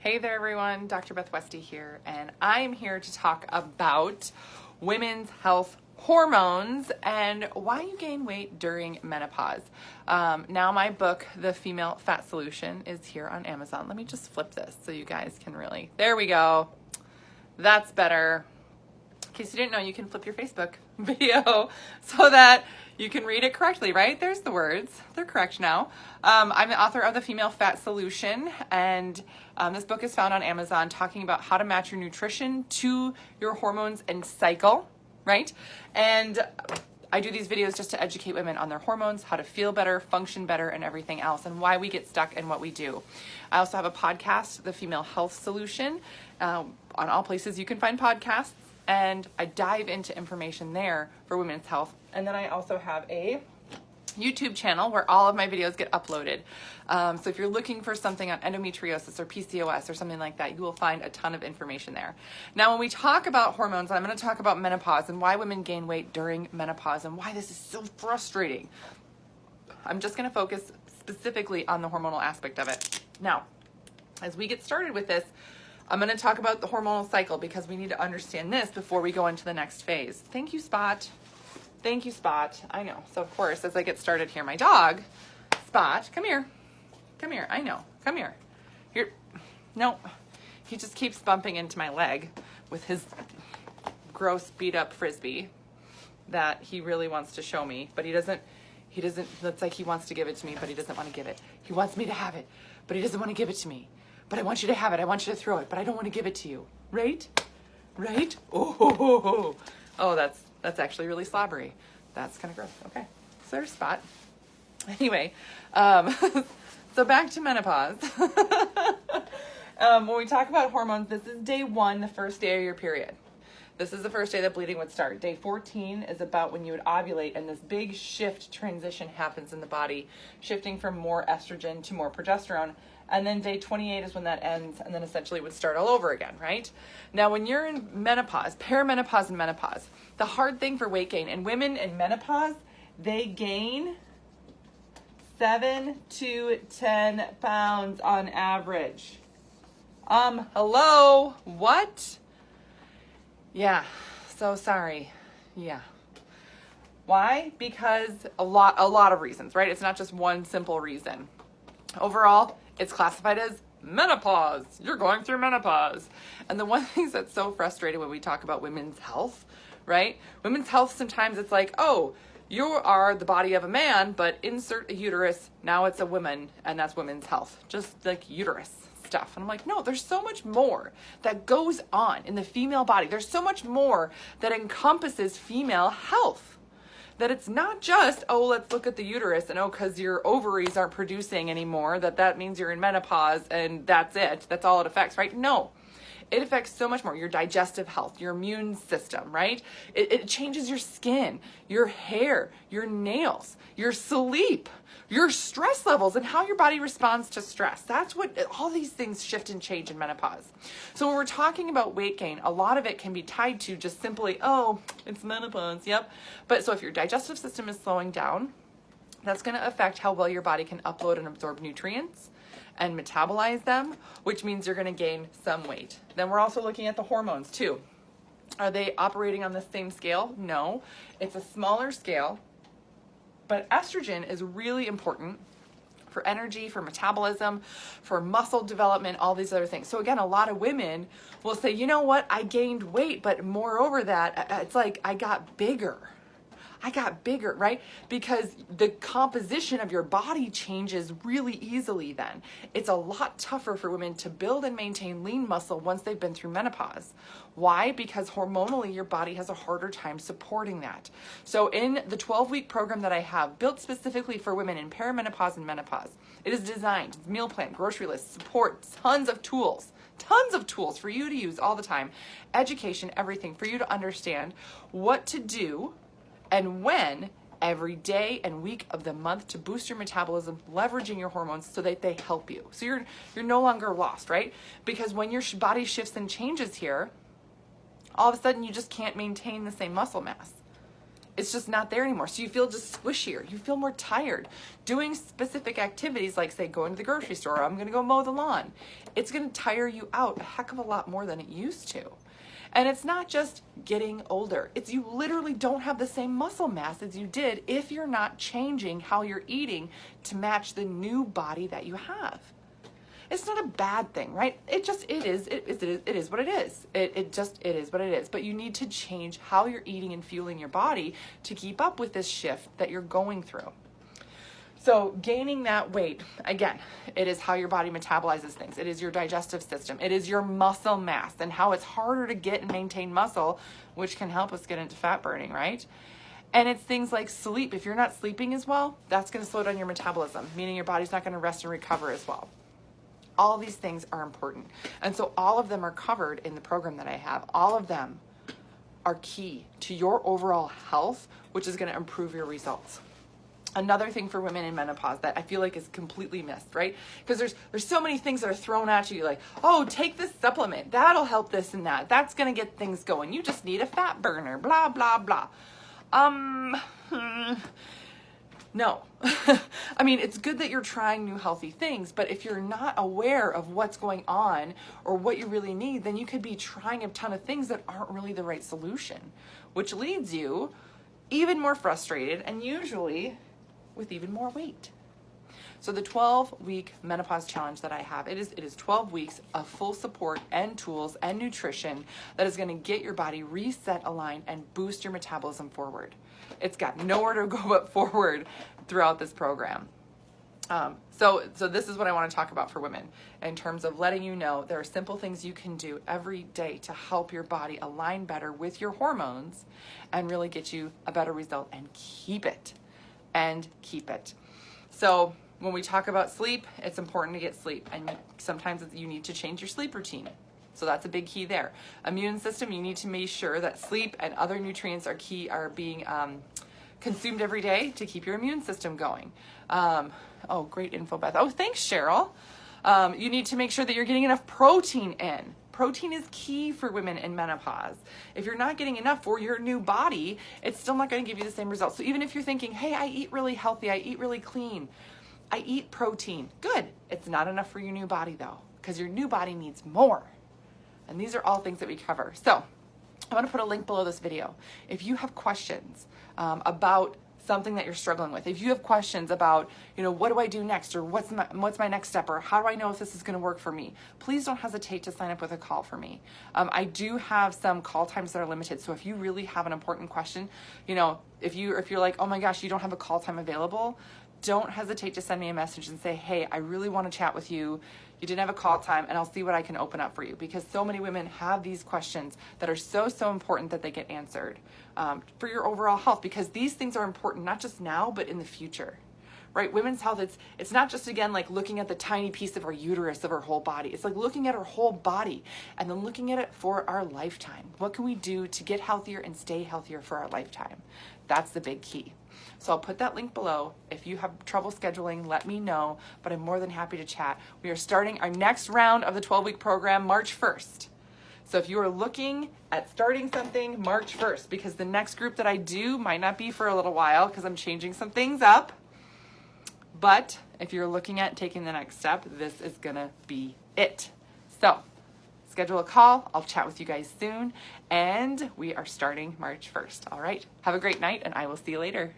Hey there everyone, Dr. Beth Westie here, and I'm here to talk about women's health hormones and why you gain weight during menopause. Now my book, The Female Fat Solution, is here on Amazon. Let me just flip this so you guys can really, there we go. That's better. In case you didn't know, you can flip your Facebook video so that you can read it correctly, right? There's the words. They're correct now. I'm the author of The Female Fat Solution, and this book is found on Amazon, talking about how to match your nutrition to your hormones and cycle, right? And I do these videos just to educate women on their hormones, how to feel better, function better, and everything else, and why we get stuck and what we do. I also have a podcast, The Female Health Solution, on all places you can find podcasts, and I dive into information there for women's health. And then I also have a YouTube channel where all of my videos get uploaded. So if you're looking for something on endometriosis or PCOS or something like that, you will find a ton of information there. Now, when we talk about hormones, I'm going to talk about menopause and why women gain weight during menopause and why this is so frustrating. I'm just going to focus specifically on the hormonal aspect of it. Now, as we get started with this, I'm going to talk about the hormonal cycle because we need to understand this before we go into the next phase. Thank you, Spot. Thank you, Spot. I know. So, of course, as I get started here, my dog, Spot, come here. Come here. I know. Come here. Here. No. He just keeps bumping into my leg with his gross beat-up Frisbee that he really wants to show me, but he doesn't, it's like he wants to give it to me, but he doesn't want to give it. He wants me to have it, but he doesn't want to give it to me. But I want you to have it. I want you to throw it, but I don't want to give it to you. Right? Right? Oh, that's actually really slobbery. That's kind of gross. Okay. So there's Spot. Anyway, so back to menopause. When we talk about hormones, this is day 1, the first day of your period. This is the first day that bleeding would start. Day 14 is about when you would ovulate, and this big shift transition happens in the body, shifting from more estrogen to more progesterone. And then day 28 is when that ends, and then essentially would start all over again, right? Now, when you're in menopause, perimenopause and menopause, the hard thing for weight gain, and women in menopause, they gain 7 to 10 pounds on average. Hello? What? Yeah, so sorry. Yeah. Why? Because a lot of reasons, right? It's not just one simple reason. Overall, it's classified as menopause. You're going through menopause. And the one thing that's so frustrating when we talk about women's health, right? Women's health, sometimes it's like, oh, you are the body of a man, but insert a uterus. Now it's a woman, and that's women's health. Just like uterus stuff. And I'm like, no, there's so much more that goes on in the female body. There's so much more that encompasses female health. That it's not just, oh, let's look at the uterus and, oh, because your ovaries aren't producing anymore, that means you're in menopause and that's it. That's all it affects, right? No. It affects so much more. Your digestive health, your immune system, right? It changes your skin, your hair, your nails, your sleep, your stress levels, and how your body responds to stress. That's what all these things shift and change in menopause. So when we're talking about weight gain, a lot of it can be tied to just simply, oh, it's menopause, yep. But so if your digestive system is slowing down, that's going to affect how well your body can upload and absorb nutrients and metabolize them, which means you're going to gain some weight. Then we're also looking at the hormones too. Are they operating on the same scale? No. It's a smaller scale. But estrogen is really important for energy, for metabolism, for muscle development, all these other things. So again, a lot of women will say, you know what, I gained weight, but moreover that, it's like I got bigger. I got bigger, right? Because the composition of your body changes really easily then. It's a lot tougher for women to build and maintain lean muscle once they've been through menopause. Why? Because hormonally, your body has a harder time supporting that. So in the 12-week program that I have, built specifically for women in perimenopause and menopause, it is designed, meal plan, grocery list, support, tons of tools for you to use all the time, education, everything for you to understand what to do and when every day and week of the month to boost your metabolism, leveraging your hormones so that they help you. So you're no longer lost, right? Because when your body shifts and changes here, all of a sudden you just can't maintain the same muscle mass. It's just not there anymore. So you feel just squishier. You feel more tired. Doing specific activities like, say, going to the grocery store, or I'm going to go mow the lawn, it's going to tire you out a heck of a lot more than it used to. And it's not just getting older. It's you literally don't have the same muscle mass as you did if you're not changing how you're eating to match the new body that you have. It's not a bad thing, right? It is what it is. It is what it is. But you need to change how you're eating and fueling your body to keep up with this shift that you're going through. So gaining that weight, again, it is how your body metabolizes things. It is your digestive system. It is your muscle mass and how it's harder to get and maintain muscle, which can help us get into fat burning, right? And it's things like sleep. If you're not sleeping as well, that's going to slow down your metabolism, meaning your body's not going to rest and recover as well. All these things are important. And so all of them are covered in the program that I have. All of them are key to your overall health, which is going to improve your results. Another thing for women in menopause that I feel like is completely missed, right? Because there's so many things that are thrown at you, like, oh, take this supplement. That'll help this and that. That's going to get things going. You just need a fat burner, blah, blah, blah. No. I mean, it's good that you're trying new healthy things, but if you're not aware of what's going on or what you really need, then you could be trying a ton of things that aren't really the right solution, which leads you even more frustrated and usually with even more weight. So the 12-week menopause challenge that I have, it is 12 weeks of full support and tools and nutrition that is going to get your body reset, aligned, and boost your metabolism forward. It's got nowhere to go but forward throughout this program. So this is what I want to talk about for women in terms of letting you know there are simple things you can do every day to help your body align better with your hormones and really get you a better result and keep it. So when we talk about sleep, it's important to get sleep, and sometimes you need to change your sleep routine. So that's a big key there. Immune system, you need to make sure that sleep and other nutrients are being consumed every day to keep your immune system going. Oh, great info, Beth. Oh, thanks, Cheryl. You need to make sure that you're getting enough protein in. Protein is key for women in menopause. If you're not getting enough for your new body, it's still not going to give you the same results. So even if you're thinking, hey, I eat really healthy, I eat really clean, I eat protein, good. It's not enough for your new body though, because your new body needs more. And these are all things that we cover. So I want to put a link below this video. If you have questions about something that you're struggling with, if you have questions about, what do I do next, or what's my next step, or how do I know if this is going to work for me, please don't hesitate to sign up with a call for me. I do have some call times that are limited. So if you really have an important question, if you're like, oh my gosh, you don't have a call time available, don't hesitate to send me a message and say, hey, I really want to chat with you. You didn't have a call time, and I'll see what I can open up for you, because so many women have these questions that are so important that they get answered for your overall health, because these things are important not just now, but in the future, right? Women's health, it's not just, again, like looking at the tiny piece of our uterus of our whole body. It's like looking at our whole body and then looking at it for our lifetime. What can we do to get healthier and stay healthier for our lifetime? That's the big key. So I'll put that link below. If you have trouble scheduling, let me know, but I'm more than happy to chat. We are starting our next round of the 12-week program March 1st. So if you are looking at starting something, March 1st, because the next group that I do might not be for a little while because I'm changing some things up. But if you're looking at taking the next step, this is gonna be it. So schedule a call. I'll chat with you guys soon. And we are starting March 1st. All right. Have a great night, and I will see you later.